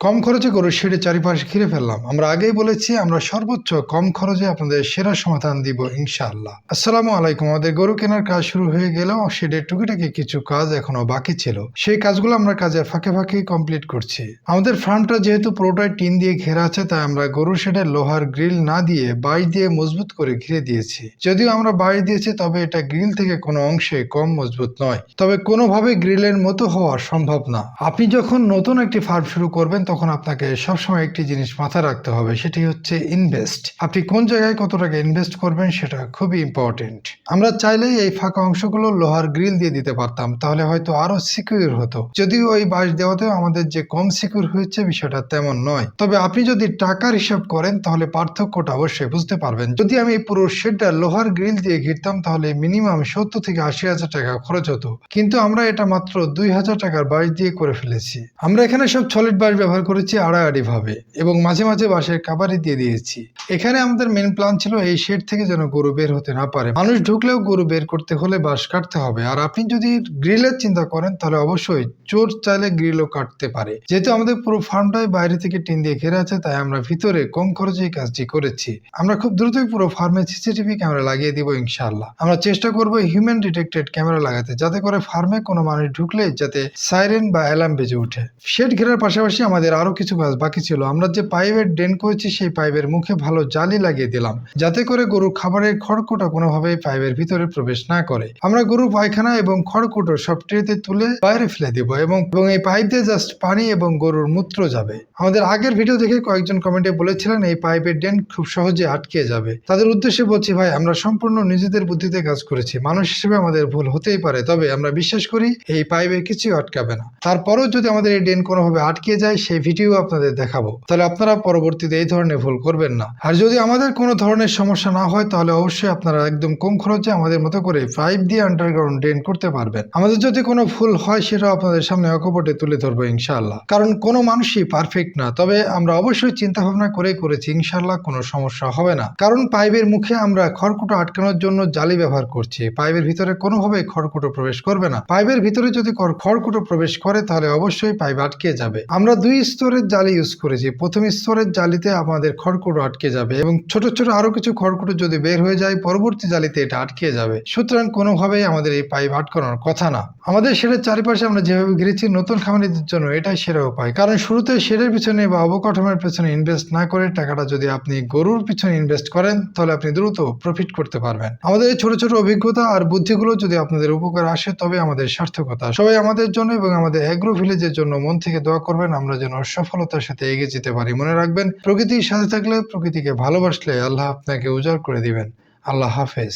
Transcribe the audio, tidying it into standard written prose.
কম খরচে গরুর শেডের চারিপাশে ঘিরে ফেললাম। আমরা আগেই বলেছি আমরা সর্বোচ্চ কম খরচে আপনাদের সেরা সমাধান দিব ইনশাআল্লাহ। আসসালামু আলাইকুম। আমাদের গরু কেনার কাজ শুরু হয়ে গেলেও শেডের টুকিটাকি কিছু কাজ এখনো বাকি ছিল। সেই কাজগুলো আমরা কাজের ফাঁকে ফাঁকে কমপ্লিট করছি। আমাদের ফার্মটা যেহেতু পুরোটাই টিন দিয়ে ঘেরা আছে, তাই আমরা গরুর শেডের লোহার গ্রিল না দিয়ে বাঁশ দিয়ে মজবুত করে ঘিরে দিয়েছি। যদিও আমরা বাঁশ দিয়েছি, তবে এটা গ্রিল থেকে কোনো অংশে কম মজবুত নয়, তবে কোনোভাবে গ্রিলের মতো হওয়া সম্ভব না। আপনি যখন নতুন একটি ফার্ম শুরু করবেন তখন আপনাকে সবসময় একটি জিনিস মাথায় রাখতে হবে, সেটি হচ্ছে ইনভেস্ট। আপনি কোন জায়গায় কত টাকা ইনভেস্ট করবেন সেটা খুবই ইম্পর্টেন্ট। আমরা চাইলেই এই ফাঁকা অংশগুলো লোহার গ্রিল দিয়ে দিতে পারতাম, তাহলে হয়তো আরো সিকিউর হতো। যদিও ওই বাঁশ দেওয়াতেও আমাদের যে কম সিকিউর হয়েছে বিষয়টা তেমন নয়, তবে আপনি যদি টাকার হিসাব করেন তাহলে পার্থক্যটা অবশ্যই বুঝতে পারবেন। যদি আমি পুরো শেডটা লোহার গ্রিল দিয়ে ঘিরতাম তাহলে মিনিমাম 70 থেকে 80,000 টাকা খরচ হতো, কিন্তু আমরা এটা মাত্র 2,000 টাকার বাঁশ দিয়ে করে ফেলেছি। আমরা এখানে সব সলিড বাঁশ ব্যবহার করেছি আড়াআড়ি ভাবে এবং মাঝে মাঝে বাঁশের কাভারি দিয়ে দিয়েছি। এখানে আমাদের মেন প্ল্যান ছিল এই শেড থেকে যেন গরু বের হতে না পারে। মানুষ ঢুকলেও গরু বের করতে হলে বাঁশ কাটতে হবে। আর আপনি যদি গ্রিলের চিন্তা করেন তাহলে অবশ্যই চোর চাইলে গ্রিলও কাটতে পারে। যেহেতু আমাদের পুরো ফার্মটাই বাইরে থেকে টিন দিয়ে ঘেরা আছে, তাই আমরা ভিতরে কম খরচে এই কাজটি করেছি। আমরা খুব দ্রুতই পুরো ফার্মে সিসিটিভি ক্যামেরা লাগিয়ে দিব ইনশাআল্লাহ। আমরা চেষ্টা করব হিউম্যান ডিটেক্টেড ক্যামেরা লাগাতে, যাতে করে ফার্মে কোনো মানুষ ঢুকলে যাতে সাইরেন বা অ্যালার্ম বেজে ওঠে। শেড ঘেরার পাশাপাশি আমাদের আরো কিছু কাজ বাকি ছিল। আমরা যে পাইপের ড্রেন করেছি সেই পাইপের মুখে ভালো জালি লাগিয়ে দিলাম, যাতে করে গরুর খাবারের খড়কুটা কোনোভাবেই পাইপের ভিতরে প্রবেশ না করে। আমরা গরুর পায়খানা এবং খড়কুটো সব ট্রেতে তুলে বাইরে ফেলে দিব এবং এই পাইপ দিয়ে জাস্ট পানি এবং গরুর মূত্র যাবে। আমাদের আগের ভিডিও দেখে কয়েকজন কমেন্টে বলেছিলেন এই পাইপের ড্রেন খুব সহজে আটকে যাবে। তাদের উদ্দেশ্যে বলছি, ভাই আমরা সম্পূর্ণ নিজেদের বুদ্ধিতে কাজ করেছি। মানুষ হিসেবে আমাদের ভুল হতেই পারে, তবে আমরা বিশ্বাস করি এই পাইপে কিছুই আটকাবে না। তারপরও যদি আমাদের এই ড্রেন কোনোভাবে আটকে যায় সেই ভিডিও আপনাদের দেখাবো, তাহলে আপনারা পরবর্তীতে এই ধরনের ভুল করবেন না। আর যদি আমাদের কোনো ধরনের সমস্যা না হয় তাহলে অবশ্যই আপনারা একদম কম খরচে আমাদের মতো করে পাইপ দিয়ে আন্ডারগ্রাউন্ড ড্রেন করতে পারবেন। আমাদের যদি কোনো ভুল হয় সেটাও আপনাদের সামনে অকপটে তুলে ধরবো ইনশাআল্লাহ, কারণ কোনো মানুষই পারফেক্ট না। তবে আমরা অবশ্যই চিন্তা ভাবনা করে করেছি, ইনশাআল্লাহ কোনো সমস্যা হবে না। কারণ পাইপের মুখে আমরা খড়কুটো আটকানোর জন্য জালি ব্যবহার করছি। পাইপের ভিতরে কোনোভাবে খড়কুটো প্রবেশ করবে না। পাইপের ভিতরে যদি খড়কুটো প্রবেশ করে তাহলে অবশ্যই পাইপ আটকে যাবে। আমরা 2 স্তরের জালি ইউজ করেছি। প্রথম স্তরের জালিতে আমাদের খড়কুটো আটকে যাবে এবং ছোট ছোট আরো কিছু খড়কুটো যদি বের হয়ে যায় পরবর্তী জালিতে এটা আটকে যাবে। সুতরাং কোনোভাবেই আমাদের এই পাইপ আটকানোর কথা না। আমাদের শেডের চারিপাশে আমরা যেভাবে ঘিরেছি নতুন খামারিদের জন্য এটাই সেরা উপায়। কারণ শুরুতে শেডের পিছনে বা অবকাঠামোর পিছনে ইনভেস্ট না করে টাকাটা যদি আপনি গরুর পিছনে ইনভেস্ট করেন তাহলে আপনি দ্রুত প্রফিট করতে পারবেন। আমাদের এই ছোট ছোট অভিজ্ঞতা আর বুদ্ধিগুলো যদি আপনাদের উপকার আসে তবে আমাদের সার্থকতা। সবাই আমাদের জন্য এবং আমাদের এগ্রো ভিলেজের জন্য মন থেকে দোয়া করবেন, আমরা যেন সফলতার সাথে এগিয়ে যেতে পারি। মনে রাখবেন, প্রকৃতির সাথে থাকলে, প্রকৃতিকে ভালোবাসলে আল্লাহ আপনাকে উজাড় করে দিবেন। আল্লাহ হাফেজ।